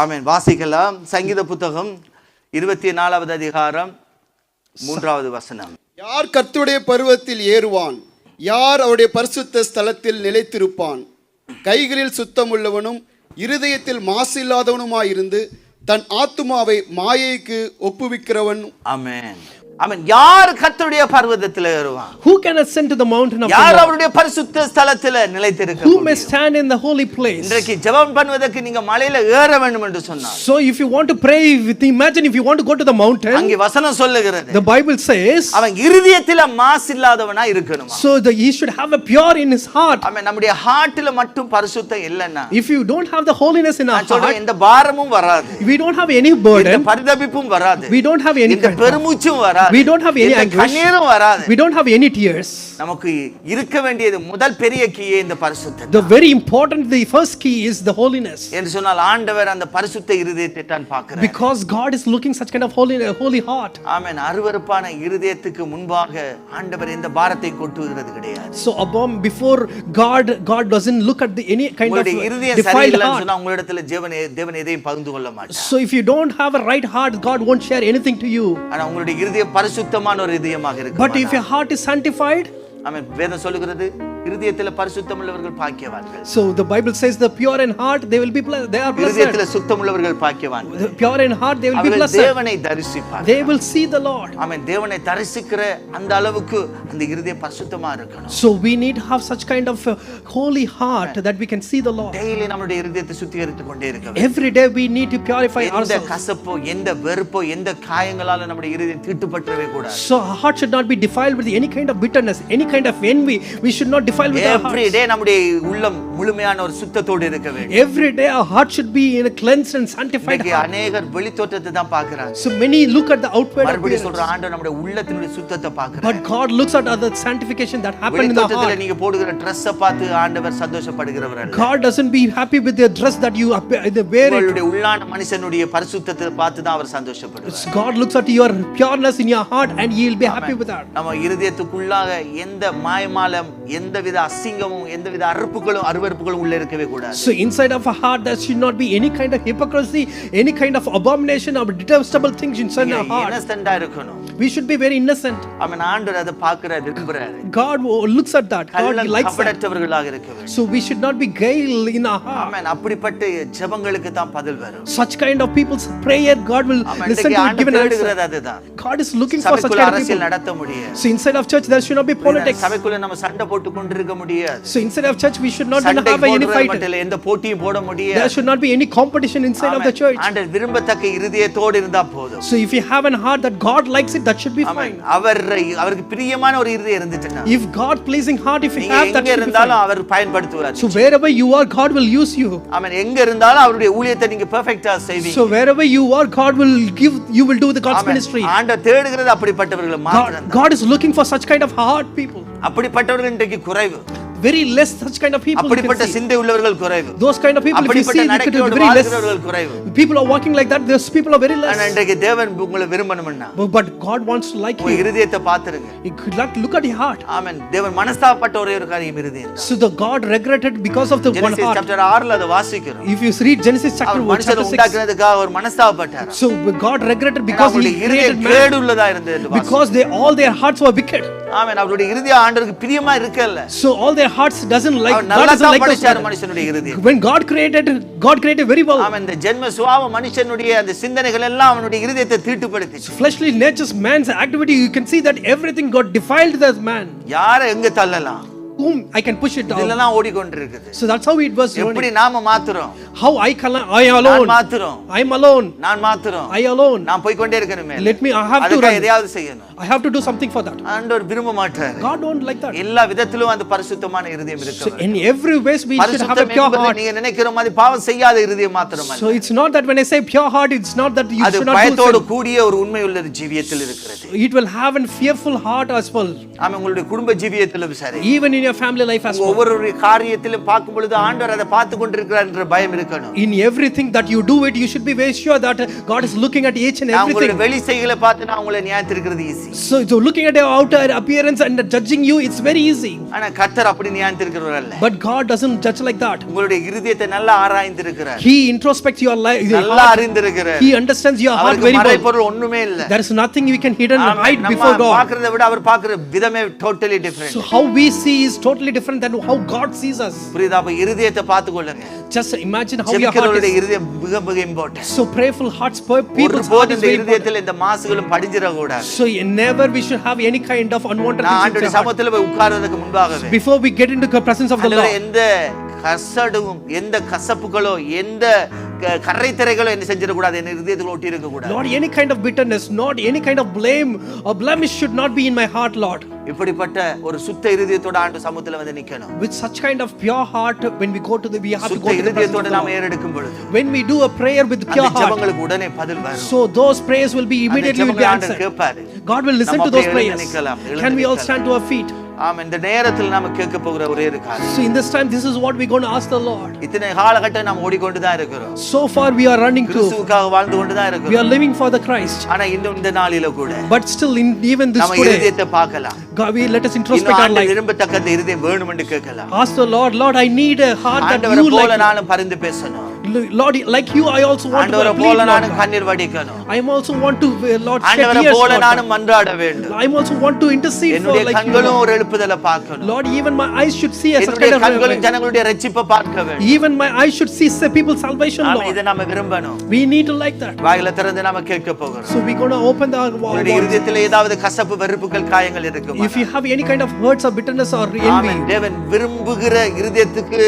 ஆமென். வாசிக்கலாம். சங்கீத புத்தகம் 24வது அதிகாரம் 3வது வசனம். யார் கர்த்தருடைய பர்வதத்தில் ஏறுவான்? யார் அவருடைய பரிசுத்த ஸ்தலத்தில் நிலைத்திருப்பான்? கைகளில் சுத்தமுள்ளவனும் இருதயத்தில் மாசில்லாதவனுமாயிருந்து தன் ஆத்துமாவை மாயைக்கு ஒப்புவிக்கிறவன். ஆமென். ஆமென். யார் கர்த்தருடைய பர்வதத்தில் ஏறுவான்? Who can ascend to the mountain of the யார் Lord? அவருடைய பரிசுத்த ஸ்தலத்தில் நிலைத்திருக்க Who may முடியும்? stand in the holy place? இன்றைக்கு ஜெபம் பண்ணுவதற்கு நீங்க மலையில ஏற வேண்டும் என்று சொன்னார். So if you want to pray, imagine if you want to go to the mountain, அங்கே வசனம் சொல்லுகிறது, the Bible says, அவன் இருதயத்தில மாசில்லாதவனா இருக்கணும். so he should have a pure in his heart. ஆமென். நம்முடைய ஹார்ட்ல மட்டும் பரிசுத்தம் இல்லன்னா, If you don't have the holiness in our நான் சொல்றேன், heart, இந்த பாரமும் வராது, we don't have any இந்த burden, பரிதபிப்பும் வராது, we don't have any இந்த kind, பெருமூச்சும் வராது, we don't have any இந்த anguish, கண்ணீரும் வராது. we don't have any tears. நமக்கு இருக்க வேண்டியது முதல் பெரிய கீயே இந்த பரிசுத்தம் The very important, the first key is the holiness. என்று சொன்னால் ஆண்டவர் அந்த பரிசுத்த இருதயத்தை தான் பார்க்கிறார். Because God is looking such kind of holy heart. ஆமென். அருவருப்பான இருதயத்துக்கு முன்பாக ஆண்டவர் எந்த பாரத்தை கொட்டுகிறது கிடையாது. So before God doesn't look at any kind of உங்களுடைய இருதயம் defiled சரியில்லைன்னு heart. சொன்னா உங்களிடத்துல தேவன் எதையும் பகிர்ந்து கொள்ள மாட்டார். So if you don't have a right heart, God won't share anything to you. ஆனா உங்களுடைய இருதயம் பரிசுத்தமான ஒரு இதயமாக இருக்கு. But if your heart is sanctified, ஆமென். வேதம் சொல்லுகிறது, இருதயத்துல பரிசுத்தம் உள்ளவர்கள் பாக்கியவான்கள். so the Bible says the pure in heart, they will be blessed. They are இருதயத்துல blessed. சுத்தம் உள்ளவர்கள் பாக்கியவான்கள். The pure in heart, they will be அவர்கள் blessed. தேவனை தரிசிப்பார்கள். They will see the Lord. ஆமென். தேவனை தரிசிக்கிற அந்த அளவுக்கு அந்த இருதயம் பரிசுத்தமா இருக்கணும். So we need to have such kind of holy heart that we can see the Lord. Daily நம்முடைய இருதயத்தை சுத்திகரித்துக் கொண்டே இருக்க வேண்டும். Every day we need to purify எந்த ourselves. கசப்போ எந்த வெறுப்போ எந்த காயங்களால நம்முடைய இருதயம் தீட்டுப்பட்டவே கூடாது. So our heart should not be defiled with any kind of bitterness, any kind of envy. We should not defile with our Every heart. day நம்முடைய உள்ளம் முழுமையான ஒரு சுத்தத்தோடு இருக்க வேண்டும். Every day our heart should be in a cleansed and sanctified இன்னைக்கு heart. அநேகர் வெளித்தோற்றத்தை தான் பார்க்கறாங்க. So many look at the outward மறுபடியும் சொல்ற appearance, ஆண்டவர் நம்முடைய உள்ளத்தினுடைய சுத்தத்தை பார்க்கறார். but God looks at the sanctification that happened in the வெளித்தோற்றத்துல heart. நீங்க போடுகிற Dress-ஐ பார்த்து ஆண்டவர் சந்தோஷப்படுகிறவர் அல்ல. God doesn't be happy with the dress that you wear it. உங்களுடைய உள்ளான மனுஷனுடைய பரிசுத்தத்தை பார்த்து தான் அவர் சந்தோஷப்படுவார். God looks at your pureness in your heart and he will be happy with that. நம்ம இருதயத்துக்குள்ளாக எந்த மாயமாலம், எந்தவித அசிங்கமும், எந்தவித அருவருப்புகளும் உள்ள இருக்கவே கூடாது. So inside of a heart there should not be any kind of hypocrisy, any kind of abomination or detestable things inside our heart. இன்னசென்ட்டா இருக்கணும். We should be very innocent. அவன் ஆண்டவர் அதை பார்க்கிறார், விரும்புறார். God looks at that. God likes that. கபடற்றவர்களாக இருக்க வேண்டும். So we should not be guile in our heart. ஆமென். அப்படிப்பட்ட ஜெபங்களுக்கு தான் பதில் வரும். Such kind of people's prayer, God will amen. listen to it, give an answer. தேடுகிறது அதுதான். God is looking for such சபைக்குள்ள kind of அரசியல் people. நடத்த முடியாது. So inside of church there should not be politics. சபைக்குள்ள நம்ம சண்டை போட்டு கொண்டிருக்க முடியாது. So inside of church we should not சண்டை have any போடுறது fight. மட்டும் இல்ல, எந்த போட்டியும் போட There முடியாது. should not be any competition inside of the church. ஆண்டவர் விரும்பத்தக்க இருதயத்தோடு இருந்தா போதும். So if you have an heart that God likes it, that should be amen. fine. அவருக்கு பிரியமான ஒரு இருதயம் இருந்துச்சுன்னா, If God pleasing heart, if you நீங்க have that, எங்க should be இருந்தாலும் fine. அவர் பயன்படுத்துவார். So wherever you are, God will use you. ஆமென். எங்க இருந்தாலும் அவருடைய ஊழியத்தை நீங்க பெர்ஃபெக்ட்டா செய்வீங்க. So wherever you are, God will give, you will do the God's amen. ministry. ஆண்டவர் தேடுகிறது அப்படிப்பட்டவர்களை மாத்திரம். God is looking for such kind of heart people. அப்படிப்பட்டவர்கள் இன்றைக்கு குறைவு. Very less such kind of people you அப்படிப்பட்ட can see. சிந்தை உள்ளவர்கள் குறைவு. Those kind of people, if you அப்படிப்பட்ட see, you could நடக்கையோடு be very less. வாழ்கிறவர்கள் குறைவு. People are walking like that, those people are very ஆனா less. இன்றைக்கு தேவன் உங்களை விரும்பணும்னா But God wants to like உங்க you. இருதயத்தை பாத்துருங்க. You could look at your heart. ஆமென். தேவன் மனஸ்தாபப்பட்ட ஒரே ஒரு காரியம் இருதயம். So the God regretted because of the one Genesis heart. Chapter 6ல அதை வாசிக்கிறோம். If you read Genesis chapter அவர் 1, மனுஷனை chapter 6. உண்டாக்குனதுக்காக ஒரு மனஸ்தாபப்பட்டார். So God regretted because he அவருடைய இருதயம் created man. கேடுள்ளதா இருந்தது. Because all their hearts were wicked. ஆமென். அவருடைய இருதயம் ஆண்டவருக்கு பிரியமா இருக்கல்ல. So all their hearts doesn't like, our God நல்லா doesn't தான் like those படைச்சார் men. மனுஷனுடைய இருதயம். When God created very well. ஆமென். இந்த ஜென்ம சுபாவ மனுஷனுடைய அந்த சிந்தனைகள் எல்லாம் அவனுடைய இருதயத்தை தீட்டுப்படுத்திச்சு. Fleshly nature's man's activity, you can see that everything got defiled that man. யாரை எங்க தள்ளலாம்? Whom I can push it down. இதெல்லாம் ஓடிக்கொண்டிருக்குது. So that's how it was எப்படி running. நாம மாத்துறோம்? How I நான் alone. மாத்துறோம். I'm alone. நான் மாத்துறோம். I alone. நான் போய் கொண்டே இருக்கணுமே. Let me, I have to அதுக்கு run. எதையாவது செய்யணும். I have to do something for that. ஆண்டவர் விரும்ப மாட்டார். God don't like that. எல்லா விதத்திலும் அந்த பரிசுத்தமான இருதயம் So இருக்கணும். in every ways we should have a பரிசுத்தம் pure என்பது heart. நீங்க நினைக்கிற மாதிரி பாவம் செய்யாத இருதயம் மாத்திரமல்ல. So it's not that when I say pure heart, it's not that you அது should not do பயத்தோடு sin. கூடிய ஒரு உண்மையுள்ள ஜீவியத்தில் இருக்கிறது. It will have a fearful heart as well. ஆமென். உங்களுடைய குடும்ப ஜீவியத்திலும் சரி, Even in your family life as உங்க well. ஒவ்வொரு காரியத்திலும் பார்க்கும் பொழுது ஆண்டவர் அதை பார்த்து கொண்டிருக்கிறார் என்ற பயம் இருக்கணும். In everything that you do it, you should be very sure that God is looking at each and நான் உங்களுடைய everything. வெளி செய்களை பார்த்து நான் உங்களை நியாயத்திருக்கிறது easy. So looking at your outer appearance and judging you, it's very easy. ஆனா கர்த்தர் அப்படி நியாயத்திருக்கிறவர் அல்ல. But God doesn't judge like that. உங்களுடைய இருதயத்தை நல்லா ஆராய்ந்திருக்கிறார். He introspects your life. நல்லா அறிந்திருக்கிறார். He understands your heart அவருக்கு very well. மறைபொருள் ஒண்ணுமே இல்ல. There is nothing we can hide amen. before நம்ம God. பார்க்கிறதை விட அவர் பார்க்கிற விதமே totally different. So how we see is totally different than how God sees us. புரியுதா? அப்ப இருதயத்தை பார்த்துக்கொள்ளுங்க. Just imagine how your heart ஜெபிக்கிறவருடைய is. இருதயம் மிக மிக important. So prayerful hearts, people's heart ஒருபோதும் is இந்த very important. இருதயத்தில் இந்த மாசுகளும் படிஞ்சிர கூடாது. So never we should have any kind of unwanted நான் things in ஆண்டவருடைய our heart. சமூகத்தில் போய் உட்கார்றதுக்கு முன்பாகவே Before we get into the presence of the ஆண்டவரே, Lord, எந்த கசடும் எந்த கசப்புகளோ எந்த கரைத்திரைகளோ என்ன செஞ்சிட கூடாது, என்ன இருதயத்துக்குள்ள ஒட்டி இருக்க கூடாது. Lord, any kind of bitterness, not any kind of blame or blemish should not be in my heart, Lord. இப்படிப்பட்ட ஒரு சுத்த இருதயத்தோட ஆண்டு சமூகத்துல வந்து நிக்கணும். With such kind of pure heart, when we go to the, we have to சுத்த go to the presence of இருதயத்தோட the நாம Lord. ஏறெடுக்கும் பொழுது When we do a prayer with pure அந்த heart, ஜெபங்களுக்கு உடனே பதில் வரும். so those prayers will be அந்த immediately will be ஜெபங்களை ஆண்டவர் answered. கேட்பாரு. God will listen நம்ம to those அப்படியே எழுந்து prayers. நிக்கலாம், எழுந்து Can we all நிக்கலாம். stand to our feet? ஆமென். இந்த நேரத்தில் நாம கேட்க போகிற ஒரே ஒரு காரியம். So in this time, this is what we're going to ask the Lord. இத்தனை காலகட்டம் நாம் ஓடிக்கொண்டு தான் இருக்கிறோம். So far we are running to, கிறிஸ்துவுக்காக வாழ்ந்து கொண்டு தான் we are இருக்கிறோம். living for the Christ. ஆனா இன்னும் இந்த நாளில கூட But still, in even this நம்ம today, இருதயத்தை பார்க்கலாம். God, let us இன்னும் introspect our ஆண்டவர் life. விரும்பத்தக்க இந்த இருதயம் வேணும்னு கேட்கலாம். Ask the Lord, Lord, I need a heart that ஆண்டவரை you போல like. நானும் பரிந்து பேசணும். Lord, like you, I also want to ஆண்டவரை plead, போல Lord நானும் God. கண்ணீர் வடிக்கணும். I am also want to, Lord, shed ஆண்டவரை tears, போல Lord God. நானும் மன்றாட வேண்டும். I am also want to intercede for என்னுடைய like you, கண்களும் Lord. ஒரு எழுப்புதலை பார்க்கணும். Lord, even my eyes should see a such என்னுடைய kind of கண்களும் ஜனங்களுடைய ரட்சிப்பை பார்க்க வேண்டும். even my eyes should see people's salvation, amen. Lord. இதை நாம விரும்பணும். We need to like that. வாயில திறந்து நாம கேட்க போகிறோம். So we're going to open the உங்களுடைய இருதயத்தில் ஏதாவது கசப்பு வெறுப்புகள் காயங்கள் இருக்குமா? if you have any kind of hurts or bitterness or amen. envy, தேவன் விரும்புகிற இருதயத்துக்கு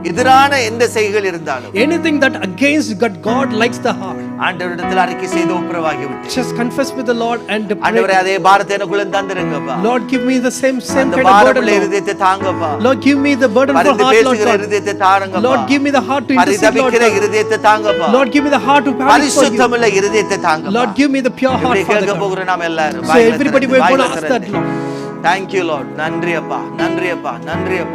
எதிரான எந்த செய்கைகள் இருந்தாலும் anything that against God likes the heart, ஆண்டவரிடத்தில் அறிக்கை செய்து ஒப்புரவாகி விட்டு just confess with the Lord and ஆண்டவரே pray. அதே பாரத்தை எனக்குள்ள தந்துருங்கப்பா. Lord, give me the same அந்த kind of burden, பாரமுள்ள Lord. இருதயத்தை தாங்கப்பா. Lord, give me the burden for பரிந்து heart, Lord பேசுகிற God. இருதயத்தை தாருங்கப்பா. Lord, give me the heart to intercede, Lord பரிதபிக்கிற God. இருதயத்தை தாங்கப்பா. Lord, give me the heart to pray for you. பரிசுத்தமுள்ள இருதயத்தை தாங்கப்பா. Lord, give me the pure heart, இப்படி Father கேட்க God. போகிற நாம எல்லாரும் So everybody, we're going to ask that, Lord. Thank you, Lord. நன்றி அப்பா, நன்றி அப்பா, நன்றி அப்பா.